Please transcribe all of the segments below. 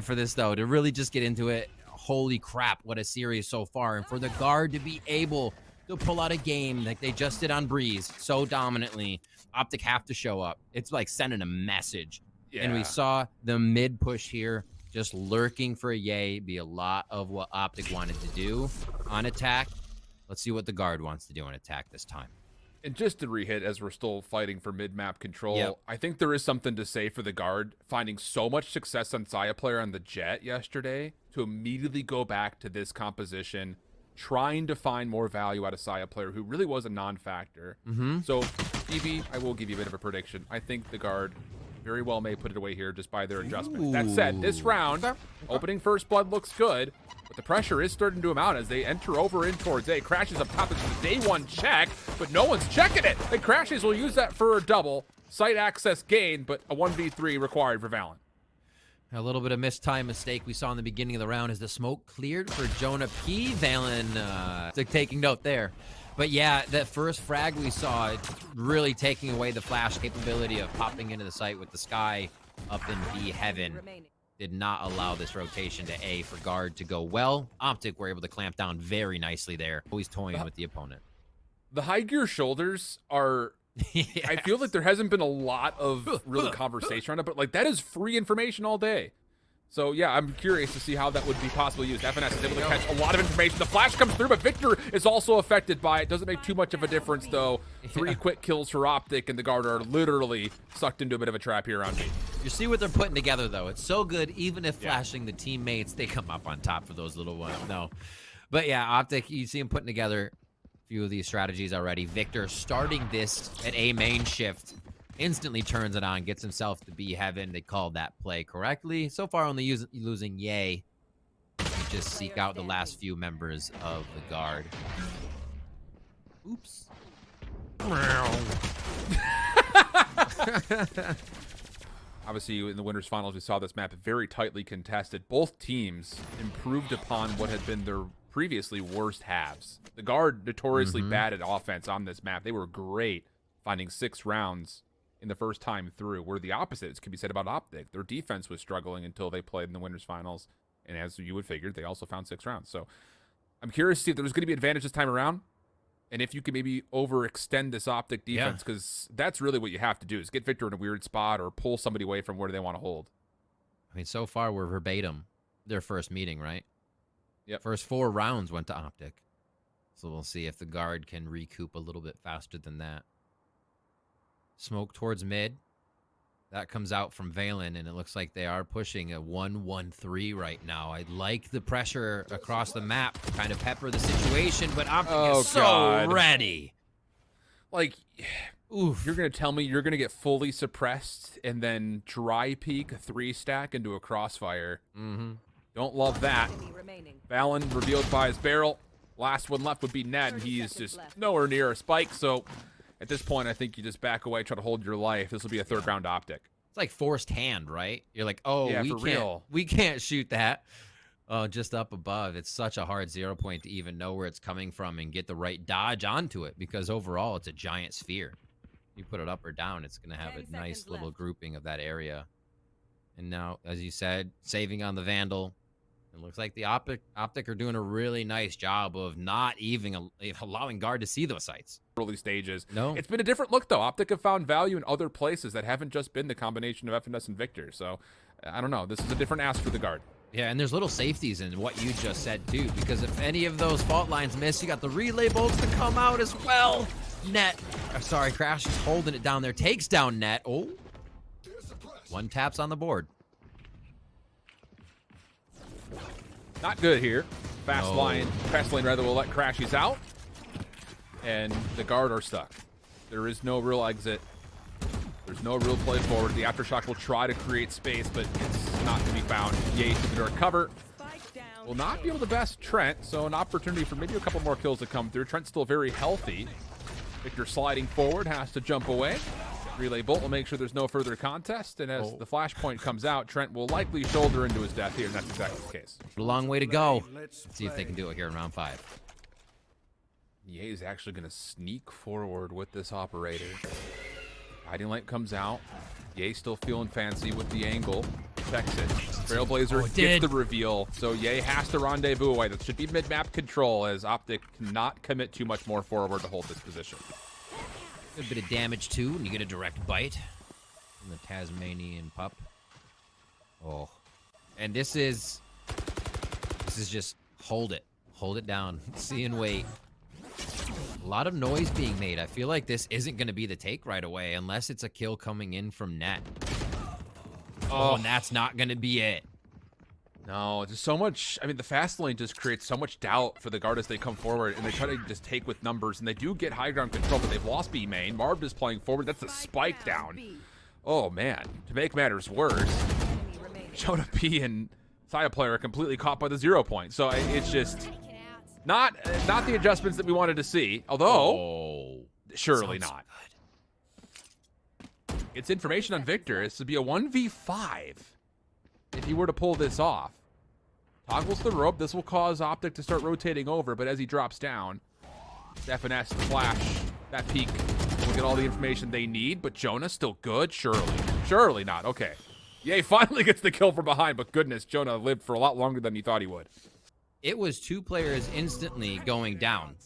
For this though, to really just get into it, holy crap, what a series so far. And for the guard to be able to pull out a game like they just did on Breeze so dominantly, Optic have to show up. It's like sending a message. Yeah. And we saw the mid push here just lurking for a yay be a lot of what Optic wanted to do on attack. Let's see what the guard wants to do on attack this time. And just to rehit, as we're still fighting for mid-map control, I think there is something to say for the guard finding so much success on Saya player on the Jet yesterday to immediately go back to this composition, trying to find more value out of Saya player who really was a non-factor. So, EV, I will give you a bit of a prediction. I think the guard very well may put it away here just by their adjustment. That said, this round, opening first blood looks good, but the pressure is starting to amount as they enter over in towards A. Crashes up top. This is a day one check, but no one's checking it. And Crashes will use that for a double. Site access gain, but a 1v3 required for Valorant. A little bit of missed time mistake we saw in the beginning of the round as the smoke cleared for Jonah P. Valen taking note there. But yeah, that first frag we saw, really taking away the flash capability of popping into the site with the sky up in B heaven. Did not allow this rotation to A for guard to go well. Optic were able to clamp down very nicely there. Always toying with the opponent. The high gear shoulders are... I feel like there hasn't been a lot of real conversation on it, but like that is free information all day. So yeah, I'm curious to see how that would be possibly used. FNS is able to catch a lot of information. The flash comes through, but Victor is also affected by it. Doesn't make too much of a difference though. 3 quick kills for Optic, and the guard are literally sucked into a bit of a trap here on B. You see what they're putting together though. It's so good, even if flashing the teammates, they come up on top for those little ones. No. But yeah, Optic, you see them putting together a few of these strategies already. Victor starting this at A main shift. Instantly turns it on, gets himself to B heaven. They called that play correctly. So far only losing Yay. You just seek out the last few members of the guard. Oops. Obviously, in the winners finals, we saw this map very tightly contested. Both teams improved upon what had been their previously worst halves. The guard notoriously bad at offense on this map. They were great finding 6 rounds in the first time through, where the opposite can be said about Optic. Their defense was struggling until they played in the winners finals, and as you would figure, they also found 6 rounds. So I'm curious to see if there's going to be advantage this time around, and if you can maybe overextend this Optic defense, because that's really what you have to do, is get Victor in a weird spot or pull somebody away from where they want to hold. I mean, so far we're verbatim their first meeting, right? Yep. First 4 rounds went to Optic. So we'll see if the guard can recoup a little bit faster than that. Smoke towards mid. That comes out from Valen, and it looks like they are pushing a 1-1-3 right now. I like the pressure across the map to kind of pepper the situation, but Optic is so ready. Like, oof. You're going to tell me you're going to get fully suppressed and then dry peek a 3-stack into a crossfire. Don't love that. Valen revealed by his barrel. Last one left would be Ned, and he is just nowhere near a spike, so... At this point, I think you just back away, try to hold your life. This will be a 3rd round Optic. It's like forced hand, right? You're like, oh, yeah, we can't shoot that. Just up above. It's such a hard 0 point to even know where it's coming from and get the right dodge onto it, because overall, it's a giant sphere. You put it up or down, it's going to have a nice little grouping of that area. And now, as you said, saving on the Vandal. It looks like the Optic are doing a really nice job of not even allowing guard to see those sites. Early stages. No. It's been a different look, though. Optic have found value in other places that haven't just been the combination of FNS and Victor. So, I don't know. This is a different ask for the guard. Yeah, and there's little safeties in what you just said, too, because if any of those fault lines miss, you got the relay bolts to come out as well. Net. Sorry, Crash is holding it down there. Takes down Net. Oh. 1 taps on the board. Not good here. Fast lane rather will let Crashies out. And the guard are stuck. There is no real exit. There's no real play forward. The Aftershock will try to create space, but it's not to be found. Yates with the dark cover. Will not be able to best Trent, so an opportunity for maybe a couple more kills to come through. Trent's still very healthy. Victor sliding forward, has to jump away. Relay bolt will make sure there's no further contest, and as the flashpoint comes out, Trent will likely shoulder into his death here, and that's exactly the case. A long way to go. Let's see if they can do it here in round 5. EA is actually going to sneak forward with this operator. Guiding light comes out. Ye still feeling fancy with the angle. Checks it. Trailblazer gets the reveal. So Ye has to rendezvous away. That should be mid-map control as Optic cannot commit too much more forward to hold this position. A bit of damage too, and you get a direct bite from the Tasmanian pup. Oh. And this is just hold it down, see and wait. A lot of noise being made. I feel like this isn't going to be the take right away unless it's a kill coming in from net. Oh, and that's not going to be it. No, just so much. I mean, the fast lane just creates so much doubt for the guard as they come forward, and they try to just take with numbers, and they do get high ground control, but they've lost B main. Marv is playing forward. That's a spike down. Oh, man. To make matters worse, Jonah P and Saya player are completely caught by the 0 point. So it's just not the adjustments that we wanted to see, although surely not. Good. It's information on Victor. This would be a 1v5 if he were to pull this off. Toggles the rope. This will cause Optic to start rotating over, but as he drops down, FNS, the flash, that peak will get all the information they need, but Jonah still good? Surely not. Okay. Yay, finally gets the kill from behind, but goodness, Jonah lived for a lot longer than he thought he would. It was 2 players instantly going down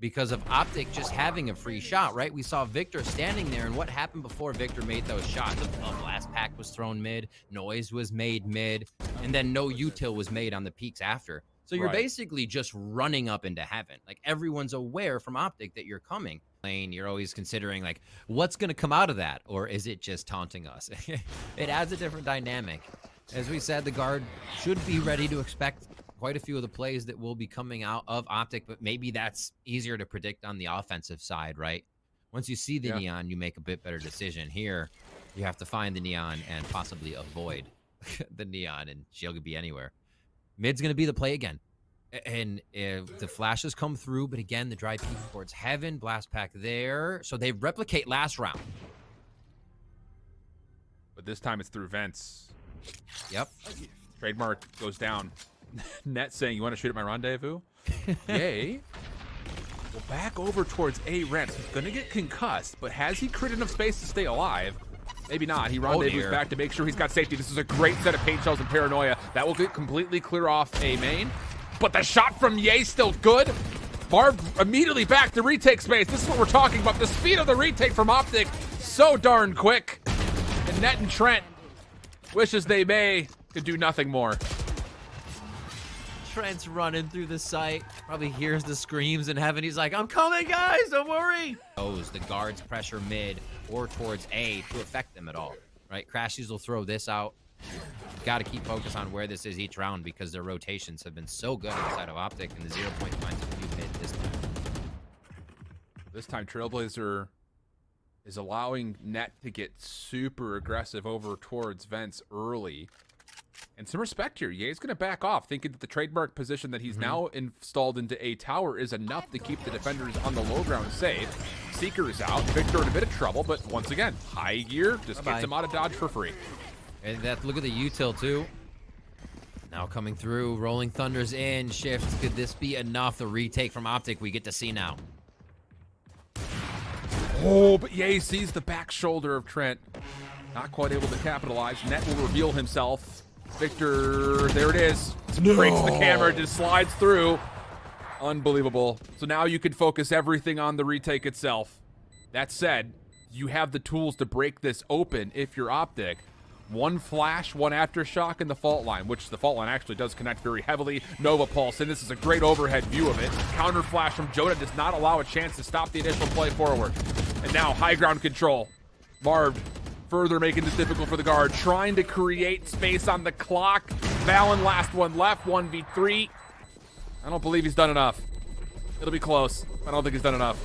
because of Optic just having a free shot, right? We saw Victor standing there, and what happened before Victor made those shots? A blast pack was thrown mid, noise was made mid, and then no util was made on the peaks after. So you're basically just running up into heaven. Like, everyone's aware from Optic that you're coming. You're always considering, like, what's going to come out of that? Or is it just taunting us? It adds a different dynamic. As we said, the guard should be ready to expect quite a few of the plays that will be coming out of Optic, but maybe that's easier to predict on the offensive side, right? Once you see the neon, you make a bit better decision. Here, you have to find the neon and possibly avoid the neon, and she'll be anywhere. Mid's going to be the play again. And the flashes come through, but again, the dry peek towards heaven, blast pack there. So they replicate last round. But this time it's through vents. Yep. Trademark goes down. Net saying, you want to shoot at my rendezvous? Yay. Well, back over towards A ramp. He's going to get concussed, but has he crit enough space to stay alive? Maybe not. He rendezvous back to make sure he's got safety. This is a great set of paint shells and paranoia. That will completely clear off A main. But the shot from Ye still good. Barb immediately back to retake space. This is what we're talking about. The speed of the retake from Optic, so darn quick. And Net and Trent, wishes they may, could do nothing more. Trent's running through the site. Probably hears the screams in heaven. He's like, I'm coming, guys, don't worry. The guards pressure mid or towards A to affect them at all, right? Crashies will throw this out. Got to keep focus on where this is each round because their rotations have been so good inside of Optic, and the 0 point finds a few mid this time. This time, Trailblazer is allowing Net to get super aggressive over towards vents early. And some respect here. Ye's going to back off, thinking that the trademark position that he's now installed into A tower is enough to keep the defenders on the low ground safe. Seeker is out. Victor in a bit of trouble, but once again, high gear just gets him out of dodge for free. And look at the util too. Now coming through, Rolling Thunder's in, shift. Could this be enough? The retake from Optic we get to see now. Oh, but Ye sees the back shoulder of Trent. Not quite able to capitalize. Net will reveal himself. Victor, there it is. Breaks the camera, just slides through. Unbelievable. So now you can focus everything on the retake itself. That said, you have the tools to break this open if you're Optic. One flash, one aftershock in the fault line, which the fault line actually does connect very heavily. Nova Pulse, and this is a great overhead view of it. Counter flash from Jonah does not allow a chance to stop the initial play forward. And now high ground control. Marv further making this difficult for the guard, trying to create space on the clock. Valen last one left, 1v3. I don't believe he's done enough. It'll be close. I don't think he's done enough.